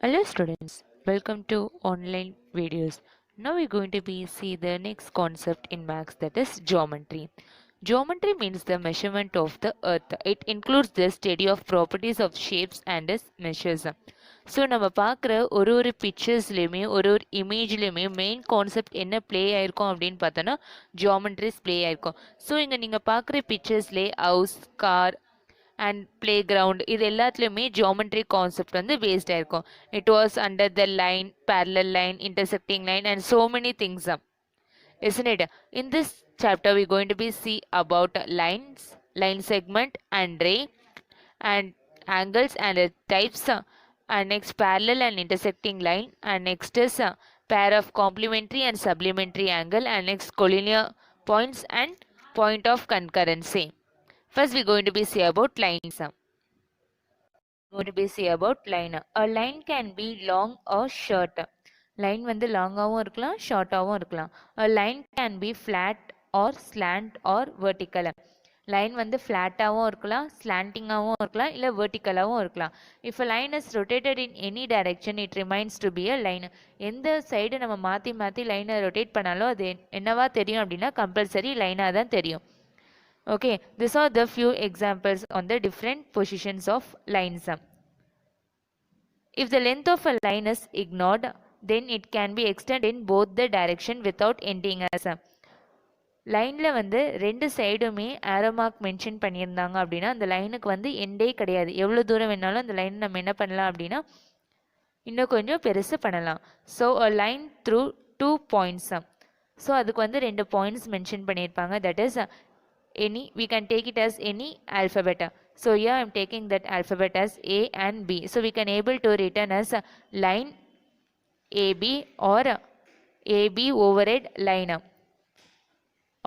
Hello students, welcome to online videos. Now we're going to see the next concept in maths, that is geometry. Geometry means the measurement of the earth. It includes the study of properties of shapes and its measures. So நம்ம பார்க்குற ஒரு பிக்சர்ஸ்லேயுமே ஒரு இமேஜ்லேயுமே main concept என்ன play ஆயிருக்கும் அப்படின்னு பார்த்தோன்னா ஜியாமெட்ரிஸ் play ஆயிருக்கும். So இங்கே நீங்கள் பார்க்குற பிக்சர்ஸ்லேயே house, car and playground இது எல்லாத்துலேயுமே ஜியாமெட்ரி கான்செப்ட் வந்து பேஸ்ட் ஆயிருக்கும். It was under the line, parallel line, intersecting line and so many things, isn't it? In this chapter we're going to be see about lines, line segment and ray and angles and types, and next parallel and intersecting line, and next is pair of complementary and supplementary angle, and next collinear points and point of concurrency. First we're going to be see about lines. Going to be see about line. A line can be long or short. Line வந்து லாங்காகவும் இருக்கலாம், ஷார்ட்டாகவும் இருக்கலாம். A line can be flat or slant or vertical. Line வந்து ஃப்ளாட்டாகவும் இருக்கலாம், ஸ்லாண்டிங்காகவும் இருக்கலாம், இல்லை வெர்டிக்கலாகவும் இருக்கலாம். If a line is rotated in any direction it remains to be a line. எந்த side நம்ம மாற்றி மாற்றி லைனை ரொட்டேட் பண்ணாலும் அது என்னவா தெரியும் அப்படின்னா கம்பல்சரி லைனாக தான் தெரியும். Okay, these are the few examples on the different positions of lines. If the length of a line is ignored, then it can be extended in both the direction without ending as. லைனில் வந்து ரெண்டு சைடுமே ஆரோ mark mention பண்ணியிருந்தாங்க அப்படின்னா அந்த லைனுக்கு வந்து எண்டே கிடையாது. எவ்வளோ தூரம் வேணாலும் அந்த லைன் நம்ம என்ன பண்ணலாம் அப்படின்னா இன்னும் கொஞ்சம் பெருசு பண்ணலாம். ஸோ அ லைன் த்ரூ 2 points. ஸோ அதுக்கு வந்து 2 பாயிண்ட்ஸ் மென்ஷன் பண்ணியிருப்பாங்க. That is we can take it as any alphabet. So here I am taking that alphabet as A and B. So we can able to written as line AB or AB overhead line,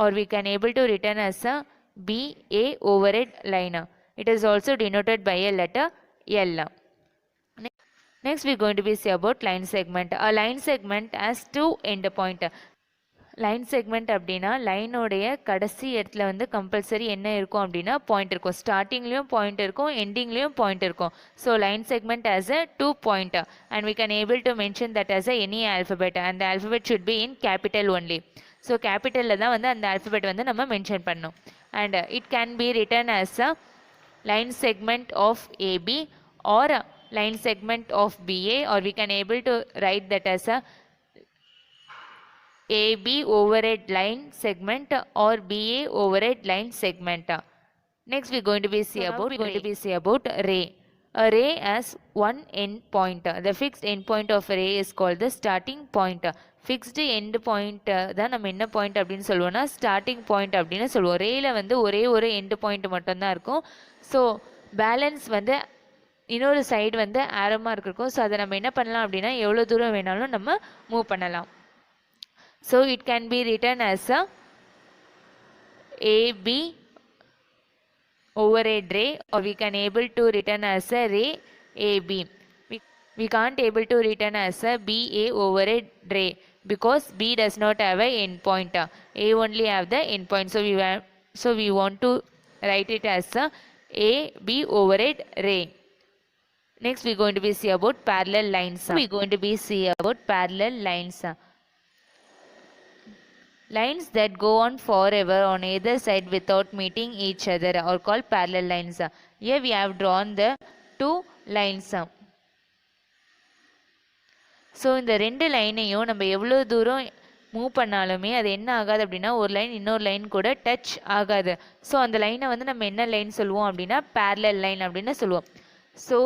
or we can able to written as a BA overhead line. It is also denoted by a letter L. Next we are going to be see about line segment. A line segment has two end point. Line segment அப்படின்னா லைனோடைய கடைசி இடத்துல வந்து compulsory என்ன இருக்கும் அப்படின்னா point இருக்கும். ஸ்டார்டிங்லேயும் point இருக்கும், எண்டிங்லேயும் point இருக்கும். So line segment as a 2 point and we can able to mention that as a any alphabet and the alphabet should be in capital only. So கேபிட்டலில் தான் வந்து அந்த ஆல்ஃபபெட் வந்து நம்ம மென்ஷன் பண்ணணும். and it can be written as a line segment of AB or line segment of BA, or we can able to write that as a AB overhead line segment or BA overhead line segment. Next we are going to be see about ray. A ray has one end point. The fixed end point of ray is called the starting point. Fixed end point தான் நம்ம என்ன point அப்படின்னு சொல்லுவோம்னா starting point அப்படின்னு சொல்லுவோம். ரேயில் வந்து ஒரே ஒரு எண்ட் பாயிண்ட் மட்டும்தான் இருக்கும். ஸோ பேலன்ஸ் வந்து இன்னொரு சைடு வந்து ஆரோ மார்க் இருக்கும். ஸோ அதை நம்ம என்ன பண்ணலாம் அப்படின்னா எவ்வளோ தூரம் வேணாலும் நம்ம மூவ் பண்ணலாம். So it can be written as a AB overhead ray, or we can able to written as a ray AB. We can't able to written as a BA overhead ray because B does not have a end point. A only have the end point. So we want to write it as a AB overhead ray. Next we are going to be see about parallel lines. We are going to be see about parallel lines. Lines that go on forever on either side without meeting each other are called parallel lines. Here we have drawn the two lines. So இந்த ரெண்டு லைனையும் நம்ம எவ்வளோ தூரம் move பண்ணாலுமே அது என்ன ஆகாது அப்படின்னா ஒரு லைன் இன்னொரு லைன் கூட டச் ஆகாது. ஸோ அந்த லைனை வந்து நம்ம என்ன லைன் சொல்லுவோம் அப்படின்னா parallel line அப்படின்னு சொல்லுவோம். So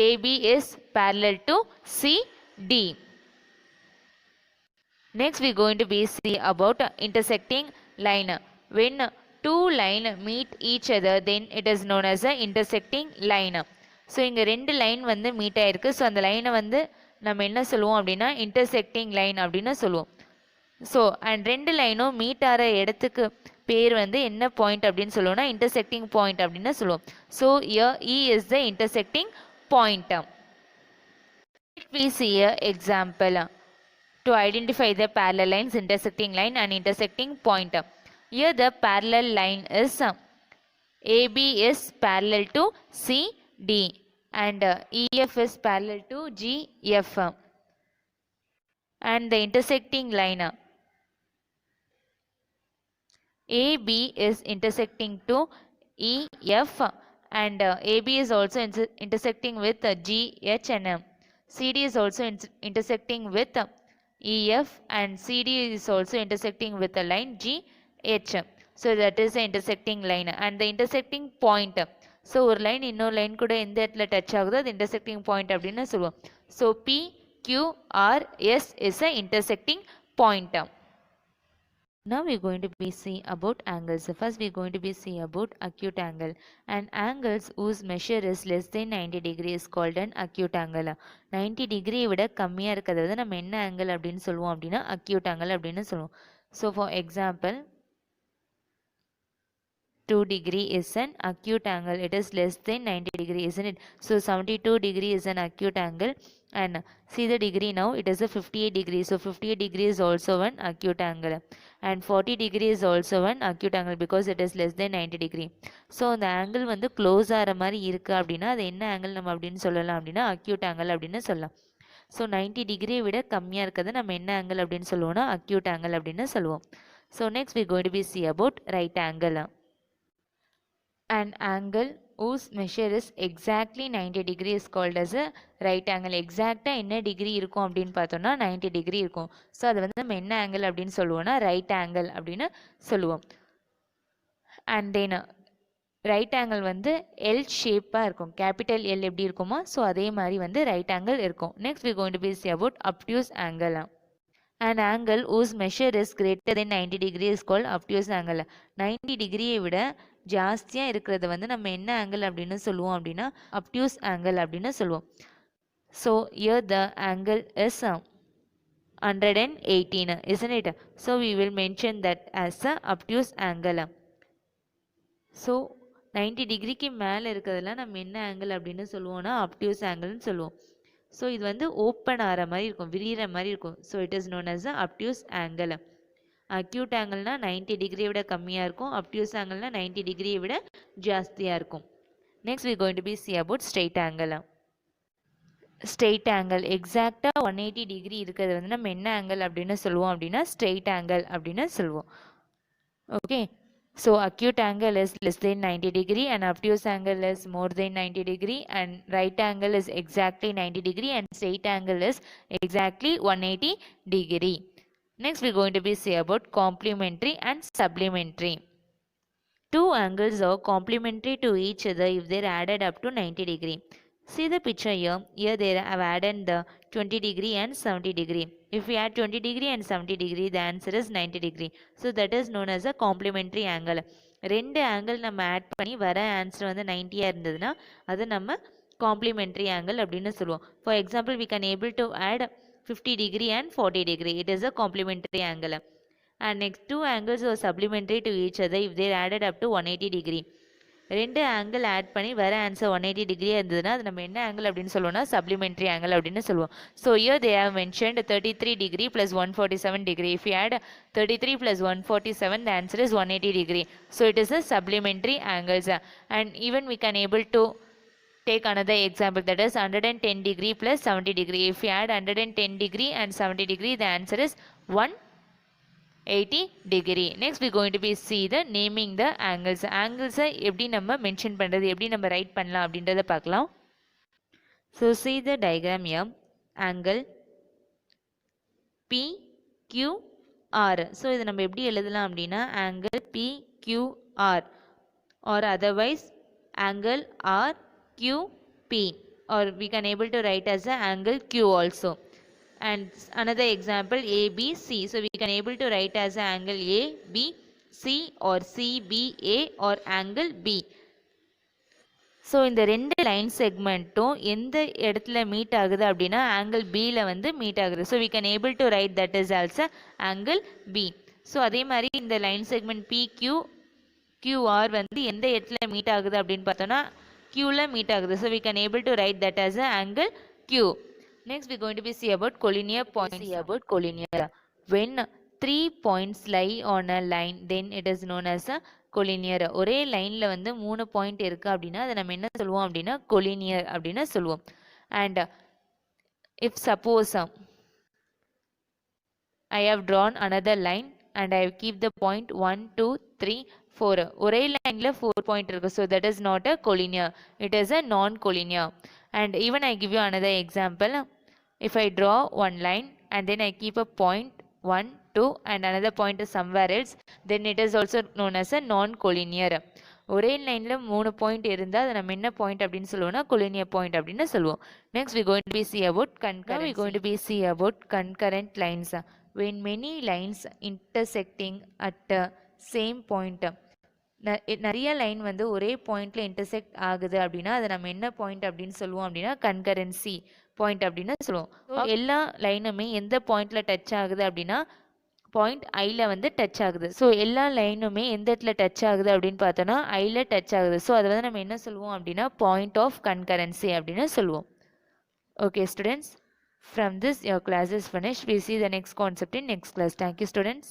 AB is parallel to CD. Next we are going to be see about intersecting line. When two line meet each other then it is known as a intersecting line. So இங்கே ரெண்டு line வந்து meet ஆயிருக்கு. So அந்த லைனை வந்து நம்ம என்ன சொல்லுவோம் அப்படின்னா இன்டர்செக்டிங் லைன் அப்படின்னு சொல்லுவோம். ஸோ அண்ட் ரெண்டு லைனும் மீட் ஆகிற இடத்துக்கு பேர் வந்து என்ன பாயிண்ட் அப்படின்னு சொல்லுவோம்னா இன்டர்செக்டிங் பாயிண்ட் அப்படின்னு சொல்லுவோம். So E is the intersecting point. We see a example to identify the parallel lines, intersecting line and intersecting point. Here the parallel line is AB is parallel to CD. and EF is parallel to GF, and the intersecting line AB is intersecting to EF, and AB is also intersecting with GH and CD is also intersecting with EF, and CD is also intersecting with the line GH. So that is the intersecting line and the intersecting point. So ஒரு line இன்னொரு line கூட எந்த இடத்துல touch ஆகுதோ அது intersecting point அப்படின்னு சொல்லுவோம். So PQRS is a intersecting point. Now we're going to be see about angles. First we're going to be see about acute angle, and angles whose measure is less than 90 degree is called an acute angle. 90 degree விட கம்மியா இருக்கிறது வந்து நம்ம என்ன angle அப்படின்னு சொல்லுவோம் அப்படின்னா acute angle அப்படின்னு சொல்லுவோம். So for example, 2 degree is an acute angle. It is less than 90 degree, isn't it? So 72 degree is an acute angle, and see the degree now, it is a 58 degree. So 58 degree is also an acute angle, and 40 degree is also an acute angle because it is less than 90 degree. So அந்த angle வந்து close ஆகிற மாதிரி இருக்குது அப்படின்னா அது என்ன angle நம்ம அப்படின்னு சொல்லலாம் அப்படின்னா acute angle அப்படின்னு சொல்லலாம். ஸோ 90 டிகிரியை விட கம்மியாக இருக்கிறது நம்ம என்ன angle அப்படின்னு சொல்லுவோம்னா acute angle அப்படின்னு சொல்லுவோம். So next we going to be see about right angle. An angle whose measure is exactly 90 degree is called as a right angle. எக்ஸாக்டாக என்ன டிகிரி இருக்கும் அப்படின்னு பார்த்தோம்னா 90 டிகிரி இருக்கும். ஸோ அது வந்து நம்ம என்ன ஆங்கிள் அப்படின்னு சொல்லுவோம்னா ரைட் ஆங்கிள் அப்படின்னு சொல்லுவோம். அண்ட் தென் ரைட் ஆங்கிள் வந்து எல் ஷேப்பாக இருக்கும், கேபிட்டல் எல் எப்படி இருக்குமோ ஸோ அதே மாதிரி வந்து ரைட் ஆங்கிள் இருக்கும். Next we going to be see about obtuse angle. An angle whose measure is greater than 90 degree is called obtuse angle. 90 டிகிரியை விட ஜாஸ்தியாக இருக்கிறத வந்து நம்ம என்ன ஆங்கிள் அப்படின்னு சொல்லுவோம் அப்படின்னா obtuse angle அப்படின்னு சொல்லுவோம். So here the angle is 118, isn't it? So we will mention that as a obtuse angle. So 90 டிகிரிக்கு மேலே இருக்கிறதெல்லாம் நம்ம என்ன ஆங்கிள் அப்படின்னு சொல்லுவோம்னா obtuse angle சொல்லுவோம். ஸோ இது வந்து ஓப்பன் ஆகிற மாதிரி இருக்கும், விரிகிற மாதிரி இருக்கும். So it is known as obtuse angle. Acute ஆங்கிள்னா 90 டிகிரியை விட கம்மியாக இருக்கும், obtuse ஆங்கிள்னா 90 டிகிரியை விட ஜாஸ்தியாக இருக்கும். Next we going to be see about straight angle. Straight angle எக்ஸாக்டாக 180 டிகிரி இருக்கிறது வந்து நம்ம என்ன ஆங்கிள் அப்படின்னு சொல்லுவோம் அப்படின்னா ஸ்ட்ரெயிட் ஆங்கிள் அப்படின்னு சொல்லுவோம். Okay, so acute angle is less than 90 degree and obtuse angle is more than 90 degree, and right angle is exactly 90 degree and straight angle is exactly 180 degree. Next we are going to be say about complementary and supplementary. Two angles are complementary to each other if they are added up to 90 degree. See the picture here. Here they have added the 20 degree and 70 degree. If we add 20 degree and 70 degree, the answer is 90 degree. So that is known as a complementary angle. ரெண்டு angle நம்ம add பண்ணி வர answer வந்து 90 இருந்ததுன்னா அது நம்ம complementary angle அப்படின்னு சொல்லுவோம். For example, we can able to add 50 degree and 40 degree. It is a complementary angle. And next two angles are supplementary to each other if they are added up to 180 degree. ரெண்டு angle add பண்ணி வர answer 180 டிகிரியாக இருந்ததுன்னா அது நம்ம என்ன angle அப்படின்னு சொல்லுவோம்னா சப்ளிமெண்ட்ரி ஆங்கிள் அப்படின்னு சொல்லுவோம். So here they have mentioned 33 degree plus 147 degree. If you add 33 plus 147, the answer is 180 degree. So it is a supplementary angles. And even we can able to take another example, that is 110 degree plus 70 degree. If you add 110 degree and 70 degree, the answer is 180 degree. Next we going to be see the naming the angles. Angles எப்படி நம்ம mention பண்ணுறது, எப்படி நம்ம right பண்ணலாம் அப்படின்றத பார்க்கலாம். So see the diagram here. Angle PQR. So இது நம்ம எப்படி எழுதலாம் அப்படின்னா angle PQR or otherwise angle RQP, or we can able to write as a angle Q also. And another example ABC. So we can able to write as a angle ABC or CBA or angle B. So இந்த ரெண்டு line செக்மெண்ட்டும் எந்த இடத்துல meet ஆகுது அப்படின்னா angle பியில் வந்து meet ஆகுது. So we can able to write that is also angle B. ஸோ அதே மாதிரி இந்த லைன் செக்மெண்ட் பிக்யூஆர் வந்து எந்த இடத்துல மீட் ஆகுது அப்படின்னு பார்த்தோன்னா கியூவில் மீட் ஆகுது. So we can able to write that as a angle Q. Next we are going to be see about collinear points. See about collinear. When 3 points lie on a line, then it is known as a collinear. ஒரே லைனில் வந்து 3 point இருக்குது அப்படின்னா அதை நம்ம என்ன சொல்லுவோம் அப்படின்னா கொலினியர் அப்படின்னு சொல்லுவோம். And if suppose I have drawn another line and I keep the point 1, 2, 3, 4. ஒரே லைனில் 4 பாயிண்ட் இருக்குது. So that is not a collinear. It is a non-collinear. And even I give you another example. If I draw one line and then I keep a point 1, 2 and another point is somewhere else, then it is also known as a non-collinear. ஒரே லைனில் 3 point இருந்தால் அதை நம்ம என்ன point அப்படின்னு சொல்லுவோம்னா collinear point அப்படின்னு சொல்லுவோம். Next we going to be see about concurrency. Now we going to be see about concurrent lines. When many lines intersecting at the same point, நிறைய லைன் வந்து ஒரே பாயிண்ட்ல இன்டர்செக்ட் ஆகுது அப்படின்னா அதை நம்ம என்ன பாயிண்ட் அப்படின்னு சொல்லுவோம் அப்படின்னா கன்கரன்சி பாயிண்ட் அப்படின்னு சொல்லுவோம். எல்லா லைனுமே எந்த பாயிண்ட்ல டச் ஆகுது அப்படின்னா பாயிண்ட் ஐல வந்து டச் ஆகுது. ஸோ எல்லா லைனுமே எந்த இடத்துல டச் ஆகுது அப்படின்னு பார்த்தோன்னா ஐல டச் ஆகுது. ஸோ அதை வந்து நம்ம என்ன சொல்லுவோம் அப்படின்னா பாயிண்ட் ஆஃப் கன்கரன்சி அப்படின்னு சொல்லுவோம். Okay students, from this your class is finished. We see the next concept in next class. Thank you students.